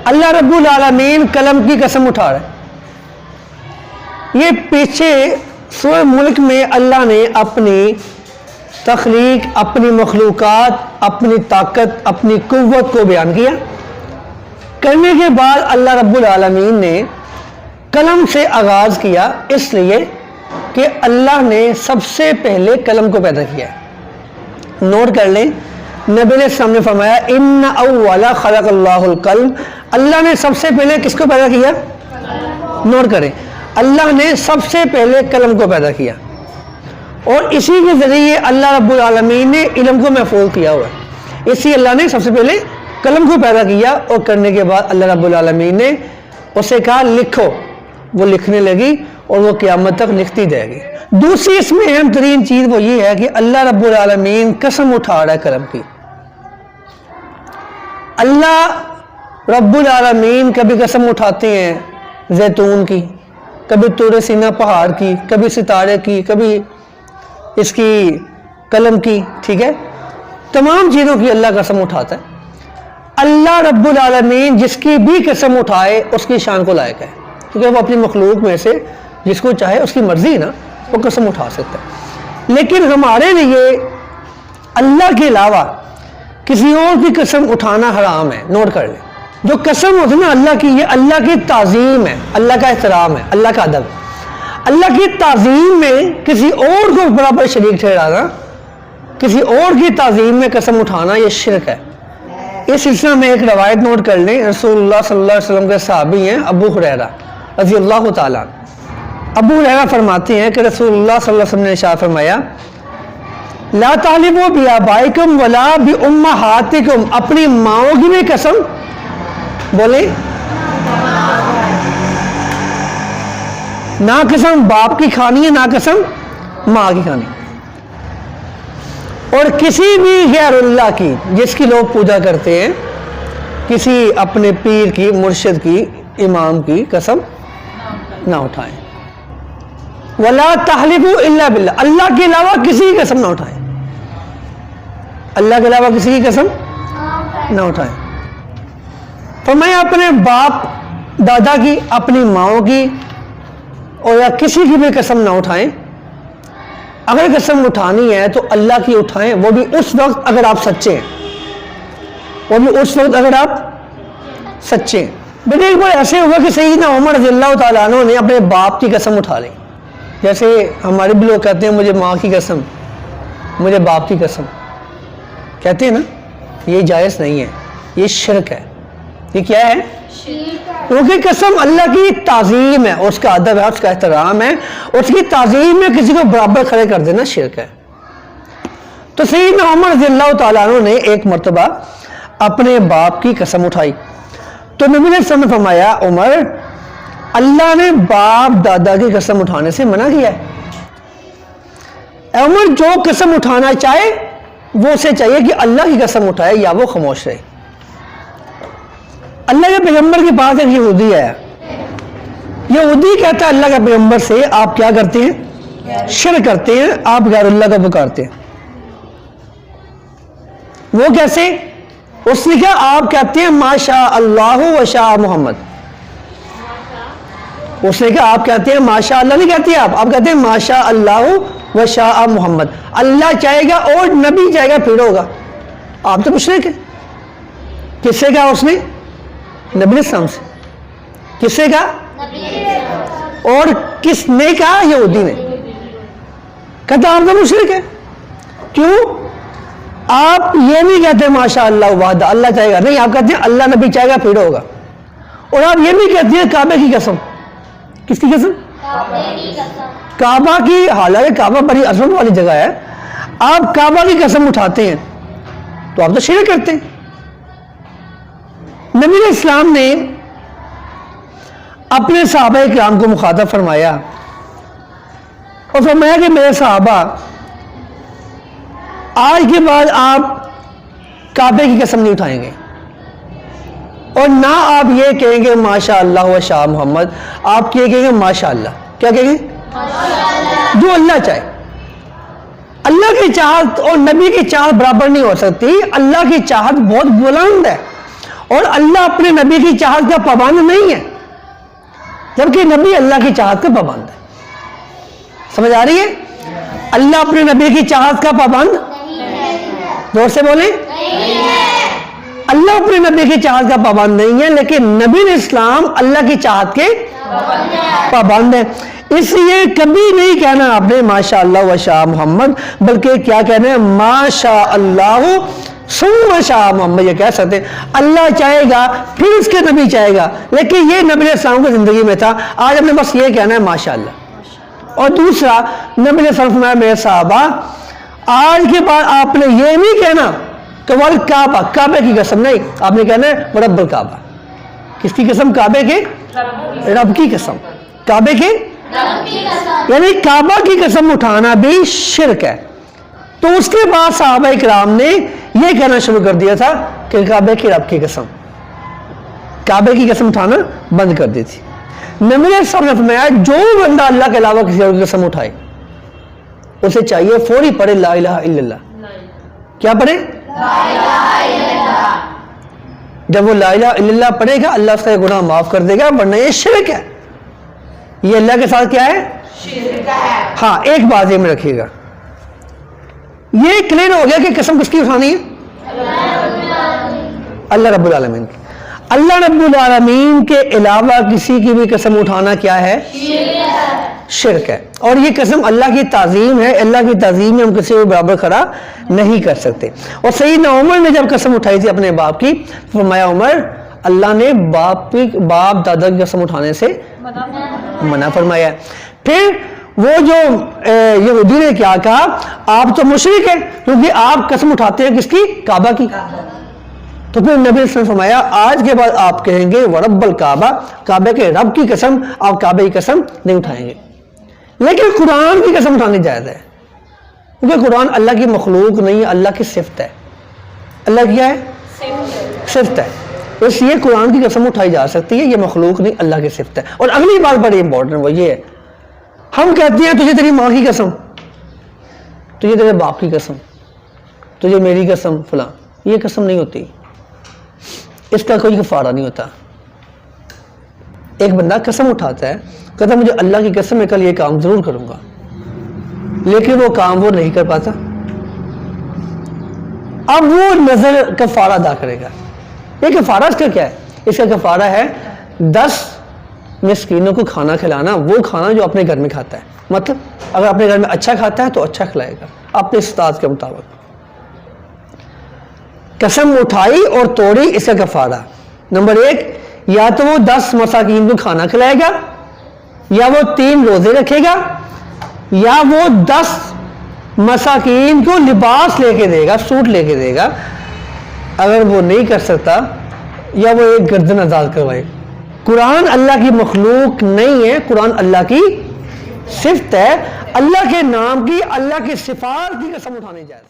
اللہ رب العالمین قلم کی قسم اٹھا رہا ہے. یہ پیچھے سورہ ملک میں اللہ نے اپنی تخلیق، اپنی مخلوقات، اپنی طاقت، اپنی قوت کو بیان کیا. کرنے کے بعد اللہ رب العالمین نے قلم سے آغاز کیا، اس لیے کہ اللہ نے سب سے پہلے قلم کو پیدا کیا ہے. نوٹ کر لیں، نبی نے سامنے فرمایا ان اول خلق اللہ القلم، اللہ نے سب سے پہلے کس کو پیدا کیا؟ نوٹ کریں، اللہ نے سب سے پہلے قلم کو پیدا کیا، اور اسی کے ذریعے اللہ رب العالمین نے علم کو محفوظ کیا ہوا ہے. اسی اللہ نے سب سے پہلے قلم کو پیدا کیا، اور کرنے کے بعد اللہ رب العالمین نے اسے کہا لکھو، وہ لکھنے لگی اور وہ قیامت تک لکھتی جائے گی. دوسری اس میں اہم ترین چیز وہ یہ ہے کہ اللہ رب العالمین قسم اٹھا رہا ہے قلم کی. اللہ رب العالمین کبھی قسم اٹھاتے ہیں زیتون کی، کبھی طور سینا پہاڑ کی، کبھی ستارے کی، کبھی اس کی قلم کی. ٹھیک ہے، تمام چیزوں کی اللہ قسم اٹھاتا ہے. اللہ رب العالمین جس کی بھی قسم اٹھائے اس کی شان کو لائق ہے، کیونکہ وہ اپنی مخلوق میں سے جس کو چاہے اس کی مرضی نا وہ قسم اٹھا سکتا ہے. لیکن ہمارے لیے اللہ کے علاوہ کسی اور کی قسم اٹھانا حرام ہے. نوٹ کر لیں، جو قسم ہوتی ہے نا اللہ کی، یہ اللہ کی تعظیم ہے، اللہ کا احترام ہے، اللہ کا ادب. اللہ کی تعظیم میں کسی اور کو برابر شریک ٹھہرانا، کسی اور کی تعظیم میں قسم اٹھانا، یہ شرک ہے. اس سلسلہ میں ایک روایت نوٹ کر لیں. رسول اللہ صلی اللہ علیہ وسلم کے صحابی ہیں ابو ہریرہ رضی اللہ تعالیٰ. ابو ہریرہ فرماتے ہیں کہ رسول اللہ صلی اللہ علیہ وسلم نے ارشاد فرمایا لا تحلفوا بآبائکم ولا بأمہاتکم، اپنی ماؤں کی بھی قسم بولیں، نہ قسم باپ کی کھانی ہے، نہ قسم ماں کی کھانی. اور کسی بھی غیر اللہ کی جس کی لوگ پوجا کرتے ہیں، کسی اپنے پیر کی، مرشد کی، امام کی قسم نہ اٹھائیں. وَلَا تَحْلِفُوا إِلَّا بِاللَّهِ، اللہ کے علاوہ کسی کی قسم نہ اٹھائیں، اللہ کے علاوہ کسی کی قسم نہ اٹھائیں. فرمایا اپنے باپ دادا کی، اپنی ماؤں کی اور یا کسی کی بھی قسم نہ اٹھائیں. اگر قسم اٹھانی ہے تو اللہ کی اٹھائیں، وہ بھی اس وقت اگر آپ سچے ہیں، وہ بھی اس وقت اگر آپ سچے ہیں. بیٹے ایک بار ایسے ہوا کہ سیدنا عمر رضی اللہ تعالیٰ عنہ نے اپنے باپ کی قسم اٹھا لی. جیسے ہمارے بھی لوگ کہتے ہیں مجھے ماں کی قسم، مجھے باپ کی قسم، کہتے ہیں نا، یہ جائز نہیں ہے، یہ شرک ہے. یہ کیا ہے؟ کیونکہ قسم اللہ کی تعظیم ہے، اس کا ادب ہے، اس کا احترام ہے، اس کی تعظیم میں کسی کو برابر کھڑے کر دینا شرک ہے. تو سیدنا عمر رضی اللہ تعالیٰ عنہ نے ایک مرتبہ اپنے باپ کی قسم اٹھائی تو نبی نے صلی اللہ علیہ وسلم نے فرمایا عمر، اللہ نے باپ دادا کی قسم اٹھانے سے منع کیا ہے. اے عمر، جو قسم اٹھانا چاہے وہ اسے چاہیے کہ اللہ کی قسم اٹھائے یا وہ خاموش رہے. اللہ کے پیغمبر کے پاس ایک یہودی ہے، یہودی کہتا ہے اللہ کے پیغمبر سے آپ کیا کرتے ہیں؟ شرک کرتے ہیں، آپ غیر اللہ کو پکارتے ہیں. وہ کیسے؟ اس نے کہا آپ کہتے ہیں ما شاء اللہ و شاء محمد. اس نے کہا آپ کہتے ہیں ما شاء اللہ نہیں کہتے آپ کہتے ہیں ما شاء اللہ و شاء محمد. اللہ چاہے گا اور نبی چاہے گا پھر ہوگا. آپ تو مشرک ہیں. کس سے کہا اس نے؟ نبی السلام سے. کس سے کہا؟ اور کس نے کہا؟ یہودی نے. کہتا آپ تو مشرک ہے. کیوں؟ آپ یہ نہیں کہتے ماشاء اللہ وحدہ اللہ چاہے گا، نہیں، آپ کہتے ہیں اللہ نبی چاہے گا پھر ہوگا. اور آپ یہ بھی کہتے ہیں کعبے کی قسم. کس کی قسم؟ کعبہ کی. حالانکہ کعبہ بڑی عظمت والی جگہ ہے، آپ کعبہ کی قسم اٹھاتے ہیں تو آپ تو شرک کرتے ہیں. نبی اسلام نے اپنے صحابہ کرام کو مخاطب فرمایا اور فرمایا کہ میرے صحابہ، آج کے بعد آپ کعبے کی قسم نہیں اٹھائیں گے اور نہ آپ یہ کہیں گے ماشاء اللہ و شاء محمد. آپ یہ کہیں گے ماشاء اللہ. کیا کہیں گے؟ جو اللہ چاہے. اللہ کی چاہت اور نبی کی چاہت برابر نہیں ہو سکتی. اللہ کی چاہت بہت بلند ہے اور اللہ اپنے نبی کی چاہت کا پابند نہیں ہے، جبکہ نبی اللہ کی چاہت کا پابند ہے. سمجھ آ رہی ہے؟ اللہ اپنے نبی کی چاہت کا پابند، زور سے بولیں، اللہ اپنے نبی کی چاہت کا پابند نہیں ہے، لیکن نبی علیہ السلام اللہ کی چاہت کے پابند ہے. اس لیے کبھی نہیں کہنا آپ نے ماشاء اللہ و شاء محمد، بلکہ کیا کہنا ہے؟ ماشاء اللہ ثم شاء محمد. یہ کہہ سکتے اللہ چاہے گا پھر اس کے نبی چاہے گا، لیکن یہ نبی علیہ السلام کی زندگی میں تھا. آج ہم نے بس یہ کہنا ہے ماشاء اللہ. اور دوسرا، نبی علیہ السلام فرمایا میرے صحابہ آج کے بعد آپ نے یہ نہیں کہنا کہ والکعبہ، کعبے کی قسم نہیں، آپ نے کہنا ہے رب الکعبہ. کس کی قسم؟ کعبے کے رب کی قسم. کعبے کے یعنی کعبہ کی قسم اٹھانا بھی شرک ہے. تو اس کے بعد صحابہ اکرام نے یہ کہنا شروع کر دیا تھا کہ کعبے کی رب کی قسم، کعبے کی قسم اٹھانا بند کر دی تھی. نبی نے فرمایا جو بندہ اللہ کے علاوہ کسی اور کی قسم اٹھائے اسے چاہیے فوری پڑھے لا الہ الا اللہ. کیا پڑھے؟ لا الہ الا اللہ. جب وہ لا الہ الا اللہ پڑھے گا اللہ اس کا گناہ معاف کر دے گا، ورنہ یہ شرک ہے. یہ اللہ کے ساتھ کیا ہے؟ شرک ہے. ہاں ایک بات یہ میں رکھیے گا، یہ کلیئر ہو گیا کہ قسم کس کی اٹھانی ہے؟ اللہ رب العالمین کی. اللہ رب العالمین کے علاوہ کسی کی بھی قسم اٹھانا کیا ہے؟ شرک ہے. اور یہ قسم اللہ کی تعظیم ہے، اللہ کی تعظیم میں ہم کسی کو برابر کھڑا نہیں کر سکتے. اور سیدنا عمر نے جب قسم اٹھائی تھی اپنے باپ کی، فرمایا عمر اللہ نے باپ دادا کی قسم اٹھانے سے منع فرمایا. پھر وہ جو یہودی نے کیا کہا، آپ تو مشرک ہیں کیونکہ آپ قسم اٹھاتے ہیں کس کی؟ کعبہ کی. تو پھر نبی صلی اللہ علیہ وسلم فرمایا آج کے بعد آپ کہیں گے ورب الکعبہ، کعبے کے رب کی قسم، آپ کعبے کی قسم نہیں اٹھائیں گے. لیکن قرآن کی قسم اٹھانی جائز ہے، کیونکہ قرآن اللہ کی مخلوق نہیں ہے، اللہ کی صفت ہے. اللہ کیا ہے؟ صفت ہے. اس لیے قرآن کی قسم اٹھائی جا سکتی ہے، یہ مخلوق نہیں اللہ کی صفت ہے. اور اگلی بات بڑی امپورٹنٹ وہ یہ ہے، ہم کہتے ہیں تجھے تیری ماں کی قسم، تجھے تیرے باپ کی قسم، تجھے میری قسم فلاں. یہ قسم نہیں ہوتی، اس کا کوئی کفارہ نہیں ہوتا. ایک بندہ قسم اٹھاتا ہے، کہتا مجھے اللہ کی قسم میں کل یہ کام ضرور کروں گا، لیکن وہ کام وہ نہیں کر پاتا. اب وہ نظر کفارہ ادا کرے گا. یہ کفارہ اس کا کیا ہے؟ اس کا کفارہ ہے 10 مسکینوں کو کھانا کھلانا، وہ کھانا جو اپنے گھر میں کھاتا ہے. مطلب اگر اپنے گھر میں اچھا کھاتا ہے تو اچھا کھلائے گا اپنے استاد کے مطابق. قسم اٹھائی اور توڑی، اس کا کفارہ نمبر 1 یا تو وہ 10 مساکین کو کھانا کھلائے گا، یا وہ 3 روزے رکھے گا، یا وہ 10 مساکین کو لباس لے کے دے گا، سوٹ لے کے دے گا. اگر وہ نہیں کر سکتا یا وہ ایک گردن آزاد کروائے. قرآن اللہ کی مخلوق نہیں ہے، قرآن اللہ کی صفت ہے. اللہ کے نام کی، اللہ کی صفات کی قسم اٹھانی جائے.